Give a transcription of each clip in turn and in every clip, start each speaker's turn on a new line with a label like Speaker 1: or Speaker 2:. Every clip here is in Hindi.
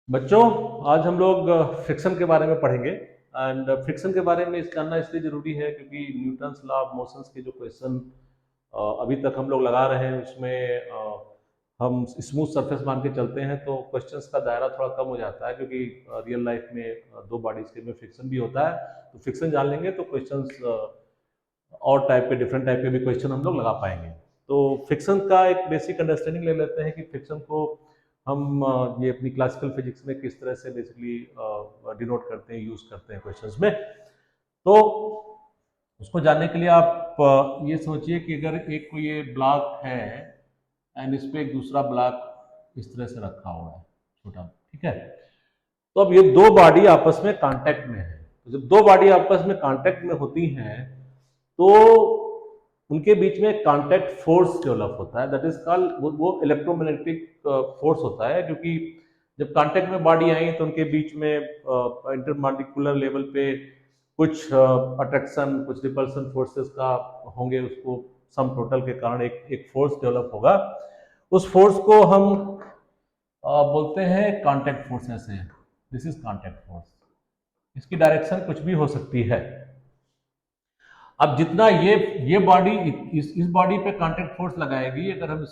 Speaker 1: बच्चों, आज हम लोग फ्रिक्शन के बारे में पढ़ेंगे। एंड फ्रिक्शन के बारे में जानना इसलिए जरूरी है क्योंकि न्यूटन्स लॉ ऑफ मोशंस के जो क्वेश्चन अभी तक हम लोग लगा रहे हैं उसमें हम स्मूथ सरफेस मान के चलते हैं तो क्वेश्चंस का दायरा थोड़ा कम हो जाता है क्योंकि रियल लाइफ में दो बॉडीज के में फ्रिक्शन भी होता है। तो फ्रिक्शन जान लेंगे तो क्वेश्चंस और टाइप के डिफरेंट टाइप के भी क्वेश्चन हम लोग लगा पाएंगे। तो फ्रिक्शन का एक बेसिक अंडरस्टैंडिंग ले लेते हैं कि फ्रिक्शन को हम ये अपनी क्लासिकल फिजिक्स में किस तरह से बेसिकली डिनोट करते हैं, यूज करते हैं क्वेश्चंस में। तो उसको जानने के लिए आप ये सोचिए कि अगर एक कोई ये ब्लॉक है एंड इस पे एक दूसरा ब्लॉक इस तरह से रखा हुआ है छोटा, ठीक है। तो अब ये दो बॉडी आपस में कांटेक्ट में है। तो जब दो बॉडी आपस में कांटेक्ट में होती हैं तो उनके बीच में कांटेक्ट फोर्स डेवलप होता है, दैट इज कॉल्ड, वो इलेक्ट्रोमैग्नेटिक फोर्स होता है। क्योंकि जब कांटेक्ट में बॉडी आई तो उनके बीच में इंटरमॉलिक्यूलर लेवल पे कुछ अट्रैक्शन, कुछ रिपल्सन फोर्सेस का होंगे, उसको सम टोटल के कारण एक एक फोर्स डेवलप होगा। उस फोर्स को हम बोलते हैं कांटेक्ट फोर्स। ऐसे दिस इज कांटेक्ट फोर्स। इसकी डायरेक्शन कुछ भी हो सकती है। अब जितना ये बॉडी इस बॉडी पे कांटेक्ट फोर्स लगाएगी, अगर हम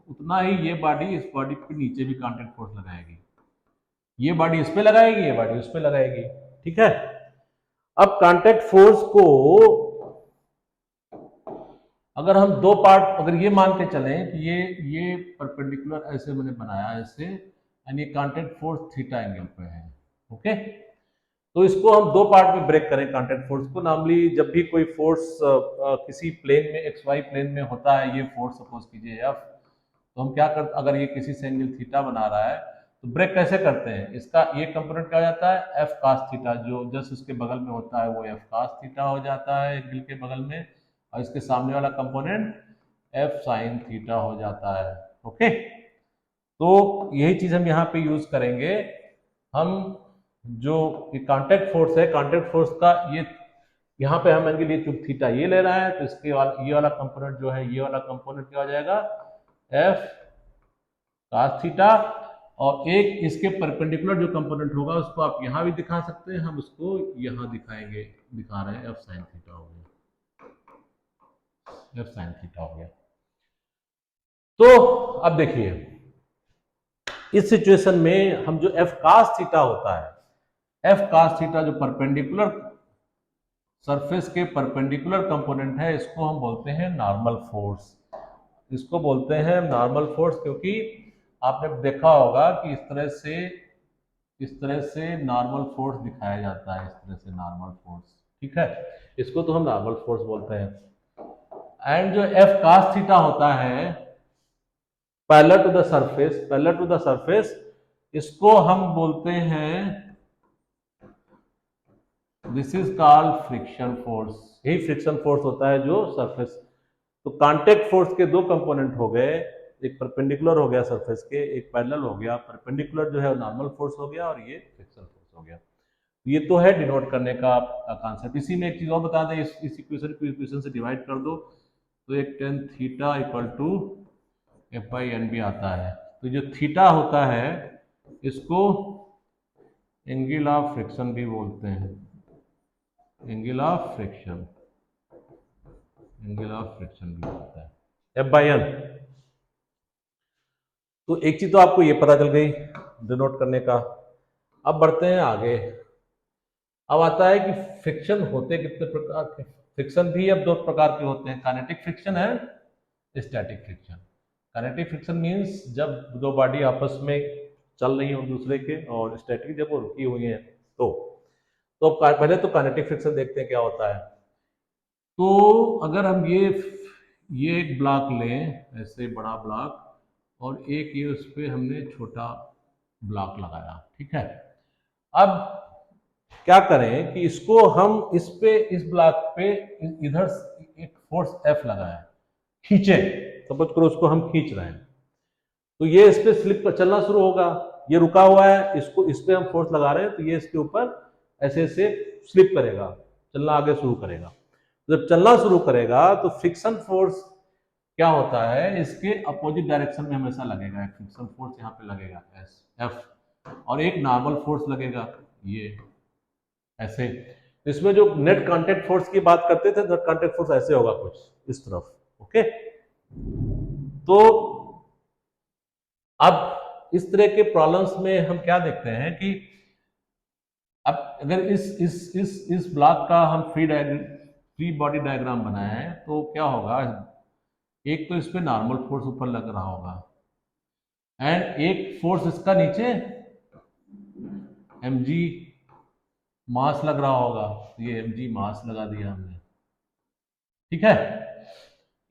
Speaker 1: उतना ही ये बॉडी इस बॉडी के नीचे भी कांटेक्ट फोर्स लगाएगी। ये बॉडी इस पे लगाएगी, ये बॉडी उस पे लगाएगी, ठीक है। अब कांटेक्ट फोर्स को अगर हम दो पार्ट, अगर ये मान के चलें कि ये परपेंडिकुलर ऐसे मैंने बनाया ऐसे, एंड ये कांटेक्ट फोर्स थीटा एंगल पे है, ओके। तो इसको हम दो पार्ट में ब्रेक करें कांटेक्ट फोर्स को। नॉर्मली जब भी कोई फोर्स किसी प्लेन में, एक्स वाई प्लेन में होता है, ये फोर्स सपोज कीजिए एफ, तो हम क्या करते, अगर ये किसी से एंगल थीटा बना रहा है तो ब्रेक कैसे करते हैं, इसका ये कंपोनेंट क्या हो जाता है, एफ कास थीटा, जो जस्ट उसके बगल में होता है वो एफ कास थीटा हो जाता है एंगल के बगल में, और इसके सामने वाला कंपोनेंट एफ साइन थीटा हो जाता है, ओके। तो यही चीज हम यहाँ पे यूज करेंगे। हम जो कांटेक्ट फोर्स है, कांटेक्ट फोर्स का ये यहाँ पे हम एंगल, ये चूंकि थीटा ये ले रहा है तो इसके ये वाला कंपोनेंट जो है, ये वाला कंपोनेंट क्या हो जाएगा, एफ कास थीटा। और एक इसके परपेंडिकुलर जो कंपोनेंट होगा उसको आप यहाँ भी दिखा सकते हैं, हम उसको यहाँ दिखाएंगे, दिखा रहे हैं, एफ साइन थीटा हो गया, एफ साइन थीटा हो गया। तो अब देखिए इस सिचुएशन में हम जो एफ कास थीटा होता है, एफ कास थीटा जो परपेंडिकुलर सरफेस के परपेंडिकुलर कंपोनेंट है, इसको हम बोलते हैं नॉर्मल फोर्स। इसको बोलते हैं नॉर्मल फोर्स क्योंकि आपने देखा होगा कि इस तरह से नॉर्मल फोर्स दिखाया जाता है, इस तरह से नॉर्मल फोर्स, ठीक है। इसको तो हम नॉर्मल फोर्स बोलते हैं। एंड जो एफ कास थीटा होता है parallel to the surface, parallel to the surface, इसको हम बोलते हैं, this is called friction force. यही फ्रिक्शन फोर्स होता है जो सरफेस। तो कांटेक्ट फोर्स के दो कंपोनेंट हो गए, एक परपेंडिकुलर हो गया सरफेस के, एक पैरेलल हो गया। परपेंडिकुलर जो है नॉर्मल फोर्स हो गया और ये फ्रिक्शन फोर्स हो गया। ये तो है डिनोट करने का कॉन्सेप्ट। इसी में एक चीज और बता दें, इस इक्वेशन से डिवाइड कर दो तो एक tan theta equal to F by N भी आता है। तो जो थीटा होता है इसको एंगल ऑफ फ्रिक्शन भी बोलते हैं, angle of friction, angle of friction भी होता है, एफ बाई एन। तो एक चीज तो आपको ये पता चल गई डिनोट करने का। अब बढ़ते हैं आगे। अब आता है कि फ्रिक्शन होते कितने प्रकार के। फ्रिक्शन भी अब दो प्रकार के होते हैं, काइनेटिक फ्रिक्शन है, static friction. Kinetic friction means जब दो बॉडी आपस में चल रही हो दूसरे के, और स्टैटिक जब वो रुकी हुई है। तो पहले तो काइनेटिक फ्रिक्शन देखते हैं क्या होता है। तो अगर हम ये एक ब्लॉक लें, ऐसे बड़ा ब्लॉक, और एक ये उस पर हमने छोटा ब्लॉक लगाया, ठीक है। अब क्या करें कि इसको हम इस ब्लॉक पे इधर एक फोर्स एफ लगाए, खींचे, सपोज करो उसको हम खींच रहे हैं तो ये इस पे स्लिप पर चलना शुरू होगा। ये रुका हुआ है, इसको इस पे हम फोर्स लगा रहे हैं तो ये इसके ऊपर ऐसे ऐसे स्लिप करेगा, चलना आगे शुरू करेगा। जब चलना शुरू करेगा तो फ्रिक्शन फोर्स क्या होता है, इसके अपोजिट डायरेक्शन में हमेशा लगेगा। फ्रिक्शन फोर्स यहाँ पे लगेगा एस एफ, और एक नॉर्मल फोर्स लगेगा ये ऐसे। इसमें जो नेट कांटेक्ट फोर्स की बात करते थे, नेट कांटेक्ट फोर्स ऐसे होगा कुछ इस तरफ। ओके, तो अब इस तरह के प्रॉब्लम्स में हम क्या देखते हैं कि अब अगर इस ब्लॉक का हम फ्री बॉडी डायग्राम बनाए हैं तो क्या होगा, एक तो इस पे नॉर्मल फोर्स ऊपर लग रहा होगा एंड एक फोर्स इसका नीचे mg मास लग रहा होगा, ये mg मास लगा दिया हमने, ठीक है।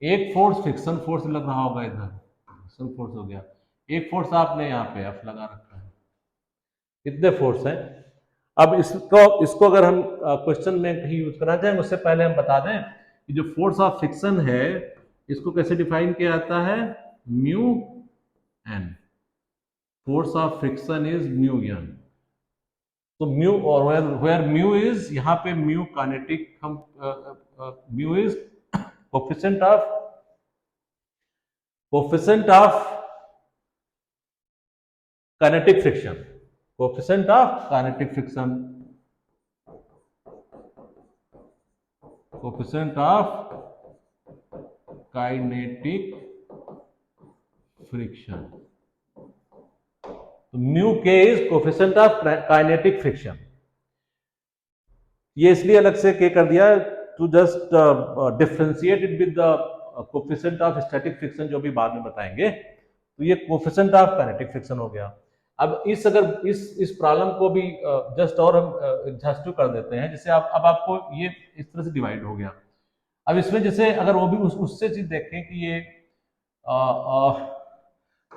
Speaker 1: एक फोर्स फ्रिक्शन फोर्स लग रहा होगा, इधर फ्रिक्शन फोर्स हो गया। एक फोर्स आपने यहाँ पे F लगा रखा है। कितने फोर्स हैं? अब इसको अगर हम क्वेश्चन में कहीं यूज करना चाहें उससे पहले हम बता दें कि जो फोर्स ऑफ फ्रिक्शन है इसको कैसे डिफाइन किया जाता है, mu N. Force of friction is mu N. तो म्यू और वेयर म्यू इज, यहाँ पे म्यू काइनेटिक, हम mu is coefficient of kinetic friction, coefficient of kinetic friction, coefficient of kinetic friction. तो mu k is coefficient of kinetic friction. ये इसलिए अलग से के कर दिया to just differentiate it with the coefficient of static friction, जो भी बाद में बताएंगे। तो ये कोफिशिएंट ऑफ काइनेटिक फ्रिक्शन हो गया। अब अगर इस प्रॉब्लम को भी जस्ट और हम एग्जॉस्टिव कर देते हैं, जैसे अब आपको ये इस तरह से डिवाइड हो गया। अब इसमें जैसे अगर वो भी उससे चीज देखें कि ये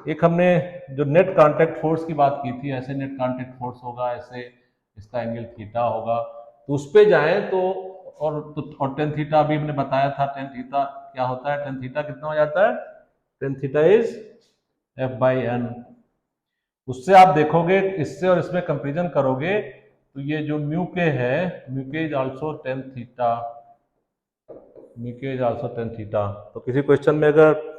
Speaker 1: एक हमने जो नेट कांटेक्ट फोर्स की बात की थी, ऐसे नेट कांटेक्ट फोर्स होगा, ऐसे इसका एंगल थीटा होगा, तो उस पे जाए तो और टेन थीटा अभी हमने बताया था, टेन थीटा क्या होता है, टेन थीटा कितना हो जाता है, टेन थीटा इज F/n। उससे आप देखोगे इससे और इसमें कंपेरिजन करोगे तो ये जो म्यू के है, mu k is also tan theta, mu k is also tan theta. तो किसी क्वेश्चन में अगर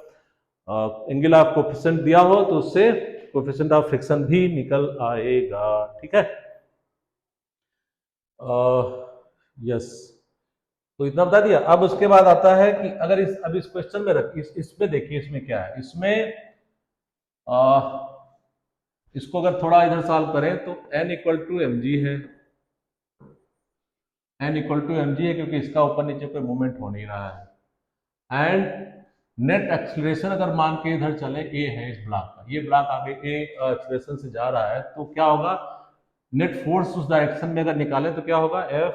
Speaker 1: एंगल ऑफ कोफिशिएंट दिया हो तो उससे कोफिशिएंट ऑफ फ्रिक्शन भी निकल आएगा, ठीक है। यस, तो इतना बता दिया। अब उसके बाद आता है कि अगर अब इस क्वेश्चन में इसमें देखिए, इसमें क्या है, इसमें इसको अगर थोड़ा इधर सॉल्व करें तो n equal to m g है, n equal to m g है क्योंकि इसका ऊपर नीचे कोई मूवमेंट हो नहीं रहा है। एंड नेट एक्सीलरेशन अगर मान के इधर चले a है इस ब्लॉक का, ये ब्लॉक आगे a एक्सीलरेशन से जा रहा है, तो क्या होगा, नेट फोर्स उस डायरेक्शन में अगर निकाले तो क्या होगा, F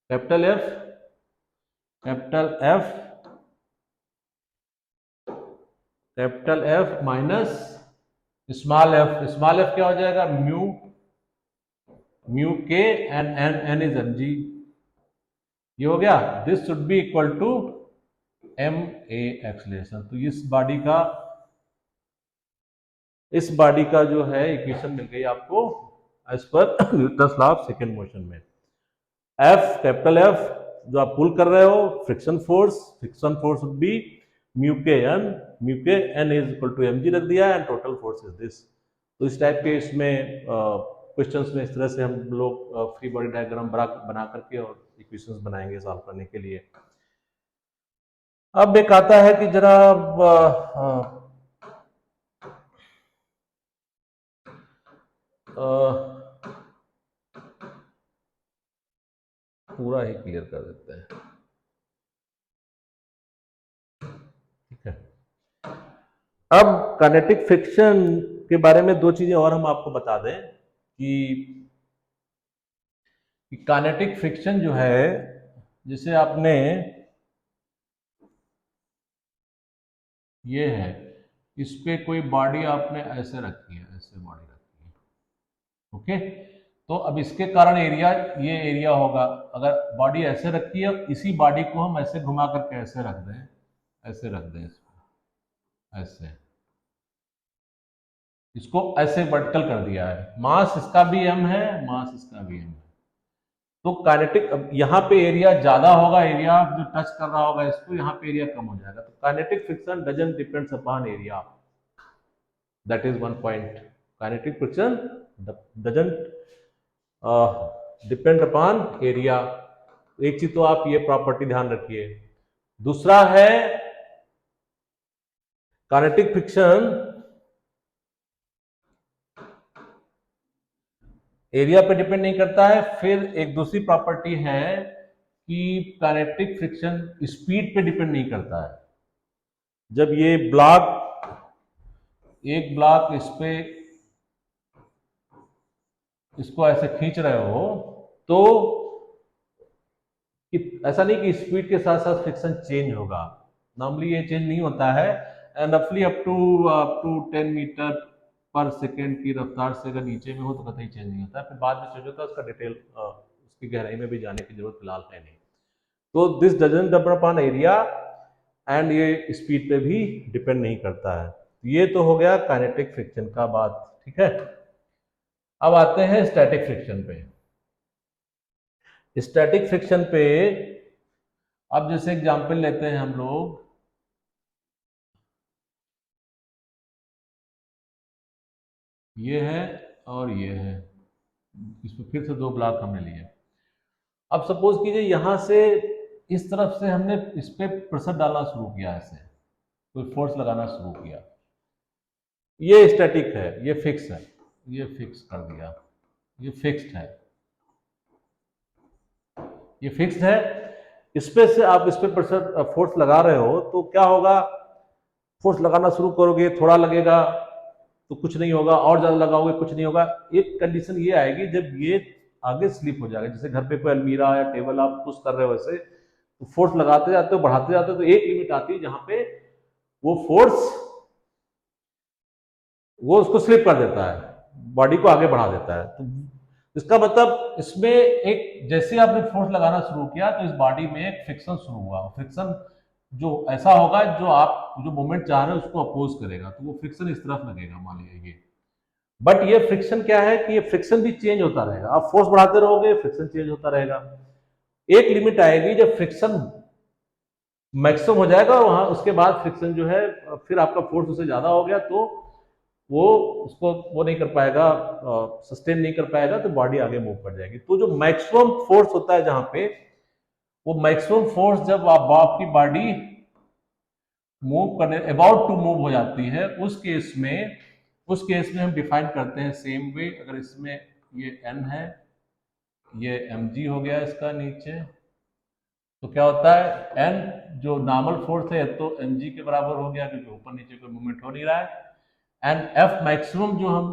Speaker 1: capital F capital F minus small f क्या हो जाएगा, mu k N is M g, ये हो गया। This should be equal to M a acceleration. तो इस बॉडी का जो है इक्वेशन मिल गई आपको एज पर Newton's law of second motion में। F कैपिटल F जो आप पुल कर रहे हो, friction force would be mu k N is equal to mg रख दिया and total force is this. तो इस टाइप के इसमें क्वेश्चंस में इस तरह से हम लोग फ्री बॉडी डायग्राम बना करके और इक्वेशंस बनाएंगे सॉल्व करने के लिए। अब एक आता है कि जरा पूरा ही क्लियर कर देते हैं, ठीक है। अब काइनेटिक फ्रिक्शन के बारे में दो चीजें और हम आपको बता दें कि काइनेटिक फ्रिक्शन जो है, जैसे आपने ये है, इस पे कोई बॉडी आपने ऐसे रखी है, ऐसे बॉडी रखी है, ओके। तो अब इसके कारण ये एरिया होगा। अगर बॉडी ऐसे रखी है, इसी बॉडी को हम ऐसे घुमा करके ऐसे रख दें, ऐसे इसको ऐसे वर्टिकल कर दिया है, मास इसका भी m है, मास इसका भी m है। तो काइनेटिक यहाँ पे एरिया ज्यादा होगा, एरिया जो टच कर रहा होगा इसको, यहाँ पे एरिया कम हो जाएगा। तो kinetic friction doesn't depends upon area, that is one point kinetic friction doesn't depend upon area. एक चीज तो आप ये प्रॉपर्टी ध्यान रखिए। दूसरा है काइनेटिक फ्रिक्शन एरिया पे डिपेंड नहीं करता है। फिर एक दूसरी प्रॉपर्टी है कि काइनेटिक फ्रिक्शन स्पीड पे डिपेंड नहीं करता है। जब ये ब्लॉक एक ब्लॉक इसको ऐसे खींच रहे हो तो ऐसा नहीं कि स्पीड के साथ साथ फ्रिक्शन चेंज होगा। नॉर्मली ये चेंज नहीं होता है। एंड रफली अप टू 10 मीटर पर सेकेंड की रफ्तार से अगर नीचे में हो तो कतई चेंज नहीं होता है। फिर बाद में चेंज होता है, उसका डिटेल उसकी गहराई में भी जाने की जरूरत फिलहाल है नहीं। तो this doesn't depend upon area and ये स्पीड पे भी डिपेंड नहीं करता है। ये तो हो गया काइनेटिक फ्रिक्शन का बात, ठीक है। अब आते हैं स्टैटिक फ्रिक्शन पे। स्टैटिक फ्रिक्शन पे अब जैसे एग्जांपल लेते हैं हम लोग, ये है और ये है, इसमें फिर से 2 ब्लॉक हमने लिए। अब सपोज कीजिए यहां से इस तरफ से हमने इस पे प्रेशर डालना शुरू किया, ऐसे कोई फोर्स लगाना शुरू किया। ये स्टैटिक है, ये फिक्स है, ये फिक्स कर दिया, ये फिक्स्ड है, ये फिक्स्ड है। इस पे से आप इस पे प्रेशर फोर्स लगा रहे हो तो क्या होगा, फोर्स लगाना शुरू करोगे थोड़ा लगेगा तो कुछ नहीं होगा, और ज्यादा लगाओगे कुछ नहीं होगा। एक कंडीशन ये आएगी जब ये आगे स्लिप हो जाएगा, जैसे घर पे कोई अलमीरा या टेबल आप पुश कर रहे हो वैसे, तो फोर्स लगाते जाते हो बढ़ाते जाते हो तो एक लिमिट आती है जहां पे वो फोर्स वो उसको स्लिप कर देता है, बॉडी को आगे बढ़ा देता है। तो इसका मतलब इसमें एक जैसे आपने फोर्स लगाना शुरू किया तो इस बॉडी में एक फ्रिक्शन शुरू हुआ। फ्रिक्शन जो ऐसा होगा जो आप जो मूवमेंट चाह रहे हो उसको अपोज करेगा, तो वो फ्रिक्शन इस तरफ लगेगा, मान लीजिए ये। बट ये फ्रिक्शन क्या है कि ये फ्रिक्शन भी चेंज होता रहेगा, आप फोर्स बढ़ाते रहोगे फ्रिक्शन चेंज होता रहेगा। एक लिमिट आएगी जब फ्रिक्शन मैक्सिमम हो जाएगा और वहां उसके बाद फ्रिक्शन जो है फिर आपका फोर्स उससे ज्यादा हो गया तो वो उसको वो नहीं कर पाएगा, सस्टेन नहीं कर पाएगा, तो बॉडी आगे मूव कर जाएगी। तो जो मैक्सिमम फोर्स होता है जहां पे, वो मैक्सिमम फोर्स जब आपकी बॉडी मूव करने अबाउट टू मूव हो जाती है उस केस में हम डिफाइन करते हैं सेम वे। अगर इसमें ये n है, ये mg हो गया इसका नीचे, तो क्या होता है n जो नॉर्मल फोर्स है तो mg के बराबर हो गया क्योंकि ऊपर नीचे कोई मूवमेंट हो नहीं रहा है। एंड F मैक्सिमम जो हम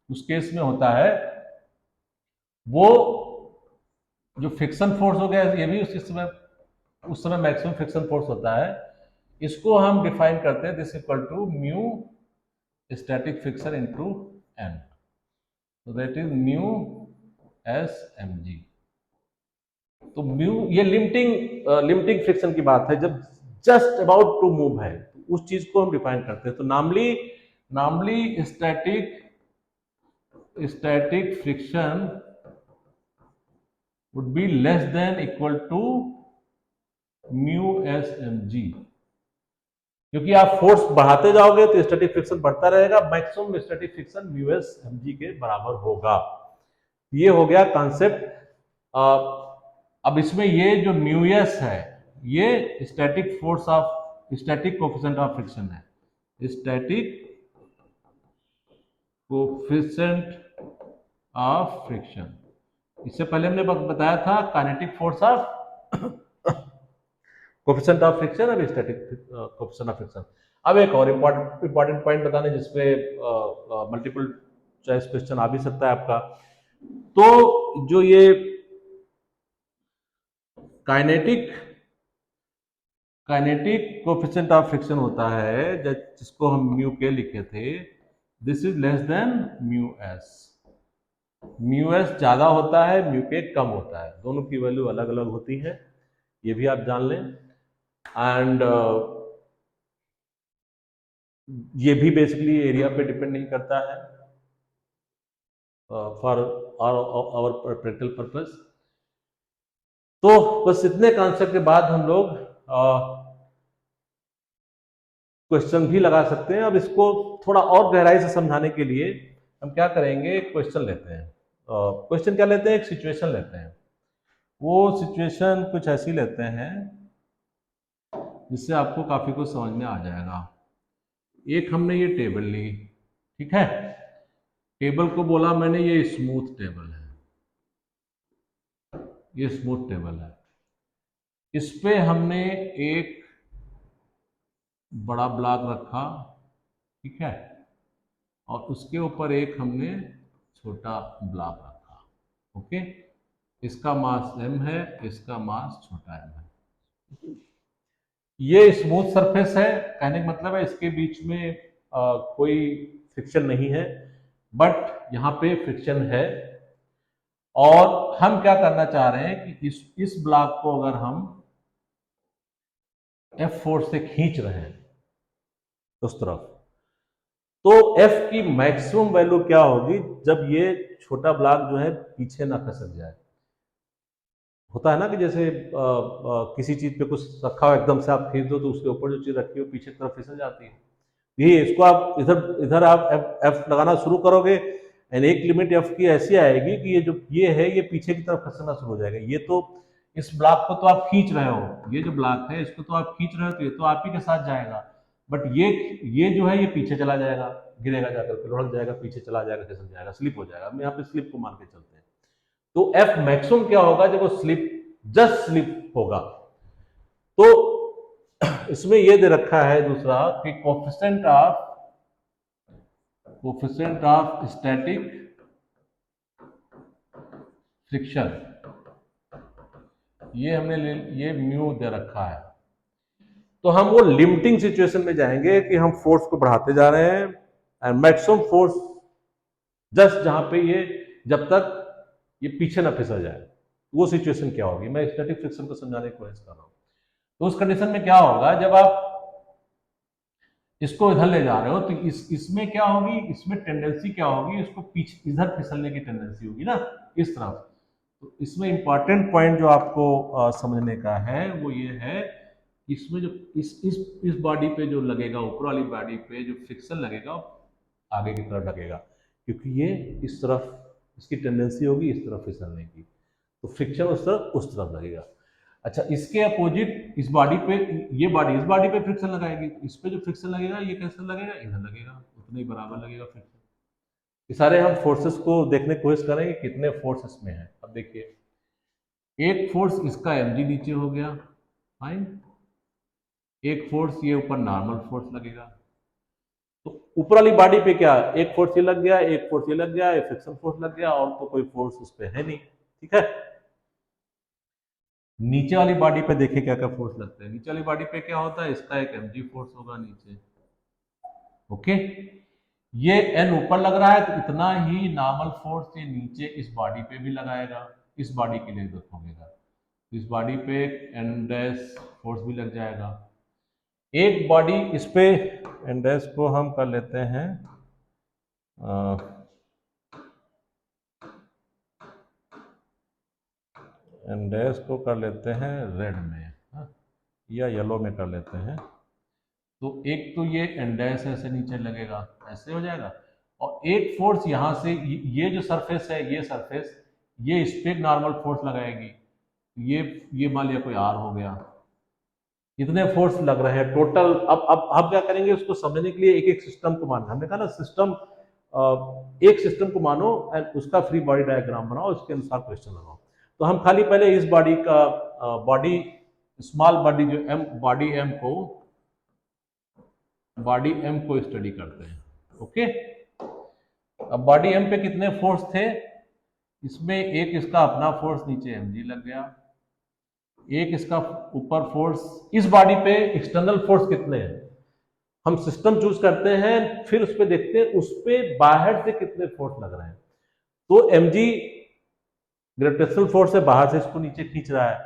Speaker 1: उस केस में होता है वो जो फ्रिक्शन फोर्स हो गया, ये भी उस समय मैक्सिमम फ्रिक्शन फोर्स होता है। इसको हम डिफाइन करते हैं this equal to mu static friction into n, तो that is mu s mg। तो म्यू ये लिमिटिंग फ्रिक्शन की बात है, जब जस्ट अबाउट टू मूव है तो उस चीज को हम डिफाइन करते हैं। तो normally static friction would be less than equal to mu s mg, क्योंकि आप फोर्स बढ़ाते जाओगे तो स्टैटिक फ्रिक्शन बढ़ता रहेगा, maximum static friction mu s mg के बराबर होगा। ये हो गया कॉन्सेप्ट। अब इसमें ये जो mu s है ये static force of static coefficient of friction है, स्टैटिक कोफिशिएंट ऑफ फ्रिक्शन। इससे पहले हमने बताया था kinetic force of coefficient of friction, अब स्टैटिक कोफिशिएंट ऑफ फ्रिक्शन। अब एक और इंपॉर्टेंट पॉइंट बताने जिसपे मल्टीपल चॉइस क्वेश्चन आ भी सकता है आपका। तो जो ये काइनेटिक कोफिशिएंट ऑफ फ्रिक्शन होता है जिसको हम म्यू के लिखे थे, this is less than mu S. Mu S ज्यादा होता है, म्यू के कम होता है, दोनों की वैल्यू अलग अलग होती है, ये भी आप जान लें। एंड ये भी बेसिकली एरिया पे डिपेंड नहीं करता है फॉर आवर प्रैक्टिकल पर्पस। तो बस इतने कॉन्सेप्ट के बाद हम लोग क्वेश्चन भी लगा सकते हैं। अब इसको थोड़ा और गहराई से समझाने के लिए हम क्या करेंगे, क्वेश्चन लेते हैं। क्वेश्चन क्या लेते हैं, एक सिचुएशन लेते हैं। वो सिचुएशन कुछ ऐसी लेते हैं जिससे आपको काफी कुछ समझ में आ जाएगा। एक हमने ये टेबल ली, ठीक है, टेबल को बोला मैंने ये स्मूथ टेबल है, ये स्मूथ टेबल है। इस पे हमने एक बड़ा ब्लॉक रखा, ठीक है, और उसके ऊपर एक हमने छोटा ब्लॉक रखा। ओके, इसका मास m है, इसका मास छोटा m है। ये स्मूथ सरफेस है, कहने का मतलब है इसके बीच में कोई फ्रिक्शन नहीं है, बट यहाँ पे फ्रिक्शन है। और हम क्या करना चाह रहे हैं कि इस ब्लॉक को अगर हम F फोर्स से खींच रहे हैं उस तरफ, तो F की मैक्सिमम वैल्यू क्या होगी जब ये छोटा ब्लॉक जो है पीछे ना खसक जाए। होता है ना कि जैसे किसी चीज पे कुछ रखा हो, एकदम से आप खींच दो तो उसके ऊपर जो चीज रखी हो पीछे की तरफ फिसल जाती है। ये इसको आप इधर इधर आप एफ लगाना शुरू करोगे, एंड एक लिमिट एफ की ऐसी आएगी कि ये जो ये है ये पीछे की तरफ खसना शुरू हो जाएगा। ये तो इस ब्लॉक को तो आप खींच रहे हो, ये जो ब्लॉक है इसको तो आप खींच रहे हो, तो ये तो आप ही के साथ जाएगा, बट ये जो है ये पीछे चला जाएगा, गिरेगा, जाकर के लुढ़क जाएगा, पीछे चला जाएगा, खिसक जाएगा, स्लिप हो जाएगा। हम यहाँ पे स्लिप को मान के चलते हैं। तो एफ मैक्सिमम क्या होगा जब वो स्लिप, जस्ट स्लिप होगा। तो इसमें ये दे रखा है दूसरा कि कोफिशिएंट ऑफ स्टैटिक फ्रिक्शन, ये हमने ये म्यू दे रखा है। तो हम वो लिमिटिंग सिचुएशन में जाएंगे कि हम फोर्स को बढ़ाते जा रहे हैं, एंड मैक्सिमम फोर्स जस्ट जहां पे ये, जब तक ये पीछे ना फिसल जाए, वो सिचुएशन क्या होगी। मैं स्टैटिक फ्रिक्शन को समझाने की कोशिश कर रहा हूं। तो उस कंडीशन में क्या होगा, जब आप इसको इधर ले जा रहे हो तो इसमें क्या होगी, इसमें टेंडेंसी क्या होगी, इसको पीछे इधर फिसलने की टेंडेंसी होगी ना, इस तरफ। तो इसमें इंपॉर्टेंट पॉइंट जो आपको समझने का है वो ये है, इसमें जो इस बॉडी पे जो लगेगा, ऊपर वाली बॉडी पे जो फ्रिक्शन लगेगा आगे की तरफ लगेगा, क्योंकि ये इस तरफ इसकी टेंडेंसी होगी इस तरफ फिसलने की, तो फ्रिक्शन उस तरफ लगेगा। अच्छा, इसके अपोजिट इस बॉडी पे, ये बॉडी इस बॉडी पे फ्रिक्शन लगाएगी, इस पे जो फ्रिक्शन लगेगा ये कैसे लगेगा, इधर लगेगा, उतना ही बराबर लगेगा फ्रिक्शन। ये सारे हम फोर्सेस को देखने की कोशिश करेंगे कितने फोर्स इसमें है। अब देखिए, एक फोर्स इसका mg नीचे हो गया, फाइन। एक फोर्स ये ऊपर नॉर्मल फोर्स लगेगा, तो ऊपर वाली बॉडी पे क्या, एक फोर्स ये लग गया, एक फोर्स ये लग गया, एक फ्रिक्शन फोर्स लग गया, और तो कोई फोर्स उस पर है नहीं, ठीक है। नीचे वाली बॉडी पे देखिए क्या क्या फोर्स लगते हैं। नीचे वाली बॉडी पे क्या होता है, इसका एक mg फोर्स होगा नीचे, ओके। ये n ऊपर लग रहा है तो इतना ही नॉर्मल फोर्स ये नीचे इस बॉडी पे भी लगाएगा, इस बॉडी के लिए देखोगेगा, इस बॉडी पे n डैश फोर्स भी लग जाएगा। एक बॉडी इस पे n डैश को हम कर लेते हैं n डैश को कर लेते हैं रेड में, या येलो में कर लेते हैं। तो एक तो ये n डैश ऐसे नीचे लगेगा, ऐसे हो जाएगा, और एक फोर्स यहां से ये जो सरफेस है, ये सरफेस, ये इस पे नॉर्मल फोर्स लगाएगी, ये मान लिया कोई r हो गया। इतने फोर्स लग रहे हैं टोटल। अब क्या करेंगे, उसको समझने के लिए एक एक सिस्टम को मानना। हमने कहा ना सिस्टम, एक सिस्टम को मानो एंड उसका फ्री बॉडी डायग्राम बनाओ, उसके अनुसार क्वेश्चन लगाओ। तो हम खाली पहले इस बॉडी का बॉडी, स्मॉल बॉडी जो m बॉडी m को स्टडी करते हैं, ओके। अब बॉडी m पे कितने फोर्स थे, इसमें एक इसका अपना फोर्स नीचे mg लग गया, एक इसका ऊपर फोर्स, इस बॉडी पे एक्सटर्नल फोर्स कितने हैं, हम सिस्टम चूज करते हैं, फिर उस पर देखते हैं उस पे बाहर से कितने फोर्स लग रहे हैं। तो mg ग्रेविटेशनल फोर्स है, बाहर से इसको नीचे खींच रहा है।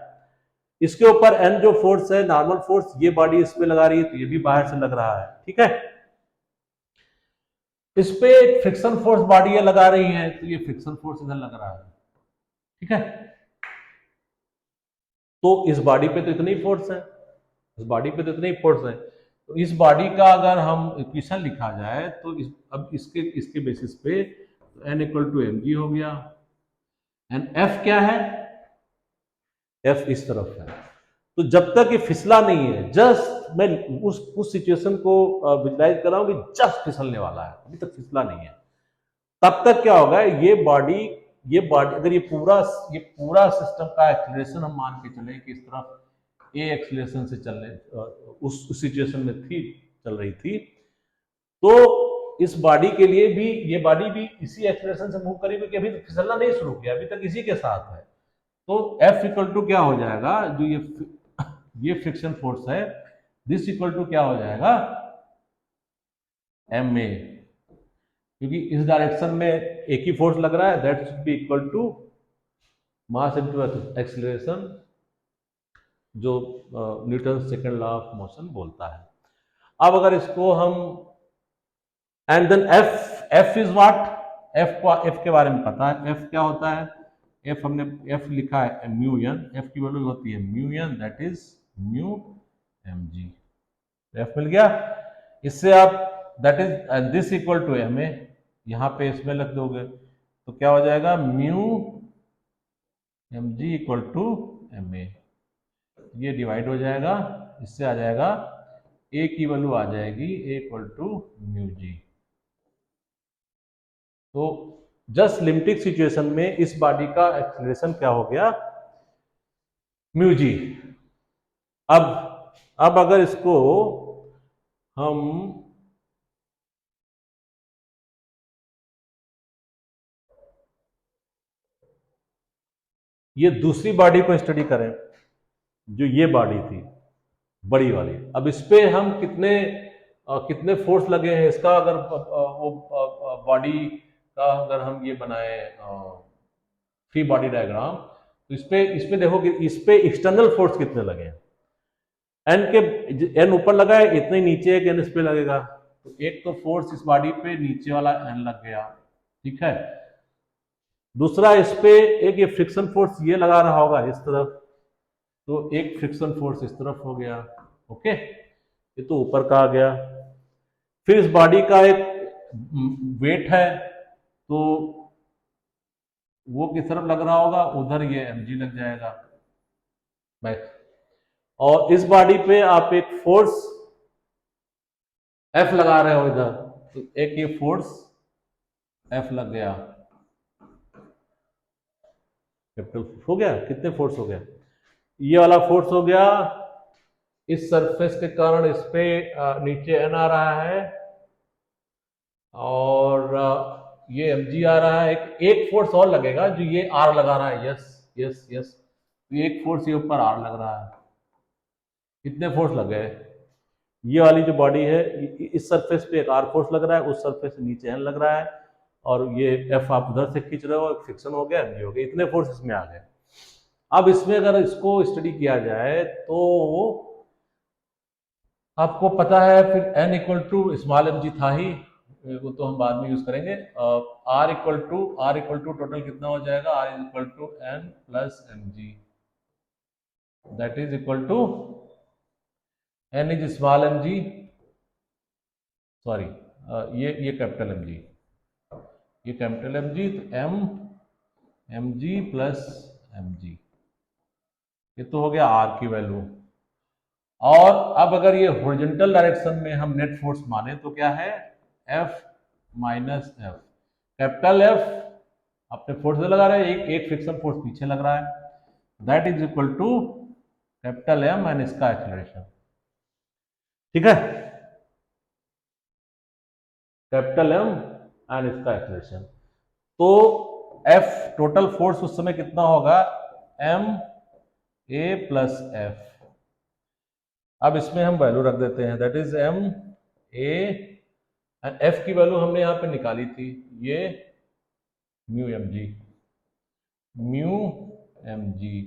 Speaker 1: इसके ऊपर n जो फोर्स है नॉर्मल फोर्स, ये बॉडी इस पे लगा रही है तो ये भी बाहर से लग रहा है, ठीक है। इस पे एक फ्रिक्शन फोर्स बॉडी ये लगा रही है तो ये फ्रिक्शन फोर्स इधर लग रहा है, ठीक है। तो इस बॉडी पे तो इतनी फोर्स है, इस बॉडी पे तो इतनी फोर्स है, तो इस बॉडी का अगर हम इक्वेशन लिखा जाए तो अब इसके इसके बेसिस पे n equal to m g हो गया। एंड एफ क्या है, एफ इस तरफ है। तो जब तक ये फिसला नहीं है, जस्ट मैं उस सिचुएशन को विजुलाइज कर रहा हूं कि जस्ट फिसलने वाला है, अभी तक फिसला नहीं है, तब तक क्या होगा, ये बॉडी अगर ये पूरा सिस्टम का एक्सीलरेशन हम मान के चले कि इस तरफ ए एक्सीलरेशन से चलने उस सिचुएशन में थी, चल रही थी, तो इस बॉडी के लिए भी ये बॉडी भी इसी एक्सीलरेशन से मूव करेगी, क्योंकि अभी तक फिसलना नहीं शुरू किया, अभी तक इसी के साथ है। तो F इक्वल टू क्या हो जाएगा, जो ये फ्रिक्शन फोर्स है, दिस इक्वल टू क्या हो जाएगा, एम ए, क्योंकि इस डायरेक्शन में एक ही फोर्स लग रहा है, that should be equal to mass into acceleration, जो Newton second law of motion बोलता है। अब अगर इसको हम and then F is what, F के बारे में पता है, एफ क्या होता है, एफ हमने एफ लिखा है म्यू एन, एफ की वैल्यू होती है mu N, that is mu M G. F मिल गया, इससे आप that is this equal to M A, यहां पे इसमें लग दोगे तो क्या हो जाएगा, mu M G equal to M A, ये डिवाइड हो जाएगा, इससे आ जाएगा ए की वैल्यू आ जाएगी ए इक्वल टू म्यू जी। तो जस्ट लिमिटिंग सिचुएशन में इस बॉडी का एक्सीलरेशन क्या हो गया, म्यू जी। अब अगर इसको हम ये दूसरी बॉडी को स्टडी करें, जो ये बॉडी थी बड़ी वाली, अब इस पे हम कितने फोर्स लगे हैं, इसका अगर वो बॉडी का अगर हम ये बनाए फ्री बॉडी डायग्राम, तो इस पे देखो कि इस पे एक्सटर्नल फोर्स कितने लगे हैं, एन ऊपर लगा है, इतने नीचे एक एन इस पे लगेगा, तो एक तो फोर्स इस बॉडी पे नीचे वाला एन लग गया, ठीक है। दूसरा इस पे एक ये फ्रिक्शन फोर्स ये लगा रहा होगा इस तरफ, तो एक फ्रिक्शन फोर्स इस तरफ हो गया, ओके, ये तो ऊपर का आ गया। फिर इस बॉडी का एक वेट है, तो वो किस तरफ लग रहा होगा, उधर ये mg लग जाएगा बैक। और इस बॉडी पे आप एक फोर्स F लगा रहे हो इधर, तो एक ये फोर्स F लग गया, कैपिटल हो गया, कितने फोर्स हो गया, ये वाला फोर्स हो गया, इस सरफेस के कारण इस पे नीचे एन आ रहा है, और ये mg आ रहा है, एक फोर्स और लगेगा जो ये r लगा रहा है, यस यस यस, तो एक फोर्स ये ऊपर r लग रहा है, कितने फोर्स लग गए, ये वाली जो बॉडी है इस सरफेस पे एक r फोर्स लग रहा है, उस सरफेस से नीचे n लग रहा है, और ये F आप उधर से खींच रहे हो, फ्रिक्शन हो गया, mg हो गया, इतने फोर्स इसमें आ गए। अब इसमें अगर इसको स्टडी किया जाए तो आपको पता है फिर n equal to small m g था ही, वो तो हम बाद में यूज करेंगे, r इक्वल टू टोटल कितना हो जाएगा, r is equal to n plus m g, that is equal to n is small m g, sorry ये कैपिटल एम जी, ये कैपिटल एम जी, तो M g plus m g, ये तो हो गया r की वैल्यू। और अब अगर ये हॉरिजॉन्टल डायरेक्शन में हम नेट फोर्स माने तो क्या है, F minus F, capital F अपने फोर्स से लगा रहे हैं, एक फ्रिक्शन फोर्स पीछे लग रहा है, that is equal to capital M and इसका एक्सीलरेशन, ठीक है, कैपिटल M एंड इसका एक्सीलरेशन। तो F टोटल फोर्स उस समय कितना होगा, M A प्लस F। अब इसमें हम वैल्यू रख देते हैं, that is M A and F की वैल्यू हमने यहां पे निकाली थी, ये mu M G, mu M G,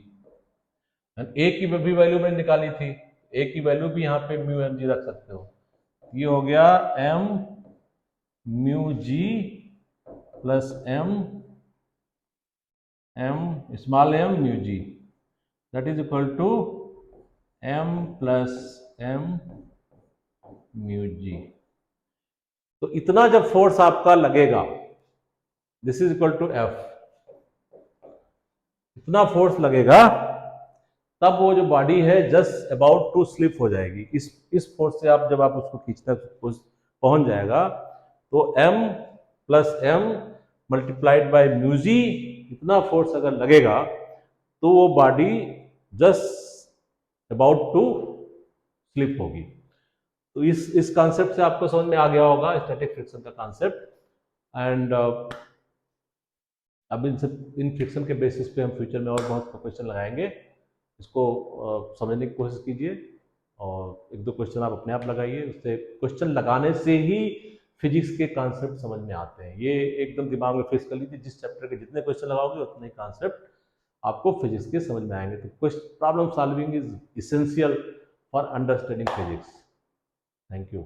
Speaker 1: and A की भी वैल्यू मैंने निकाली थी, ए की वैल्यू भी यहाँ पे म्यू एम जी रख सकते हो, ये हो गया M mu G plus M small M mu G, that is equal to M plus M mu G. तो इतना जब फोर्स आपका लगेगा, this is equal to F, इतना फोर्स लगेगा तब वो जो बॉडी है जस्ट अबाउट टू स्लिप हो जाएगी। इस फोर्स से आप जब आप उसको खींचना पहुंच जाएगा तो m plus M multiplied by mu G, इतना फोर्स अगर लगेगा तो वो body just about to slip होगी। तो इस कॉन्सेप्ट से आपको समझ में आ गया होगा स्टैटिक फ्रिक्शन का कॉन्सेप्ट। एंड अब इन फ्रिक्शन के बेसिस पे हम फ्यूचर में और बहुत क्वेश्चन लगाएंगे। इसको समझने की कोशिश कीजिए और एक दो क्वेश्चन आप अपने आप लगाइए। उससे क्वेश्चन लगाने से ही फिजिक्स के कॉन्सेप्ट समझ में आते हैं। ये एकदम दिमाग में फिक्स कर लीजिए, जिस चैप्टर के जितने क्वेश्चन लगाओगे उतने कॉन्सेप्ट आपको फिजिक्स के समझ में आएंगे। तो problem solving is essential for understanding physics. Thank you.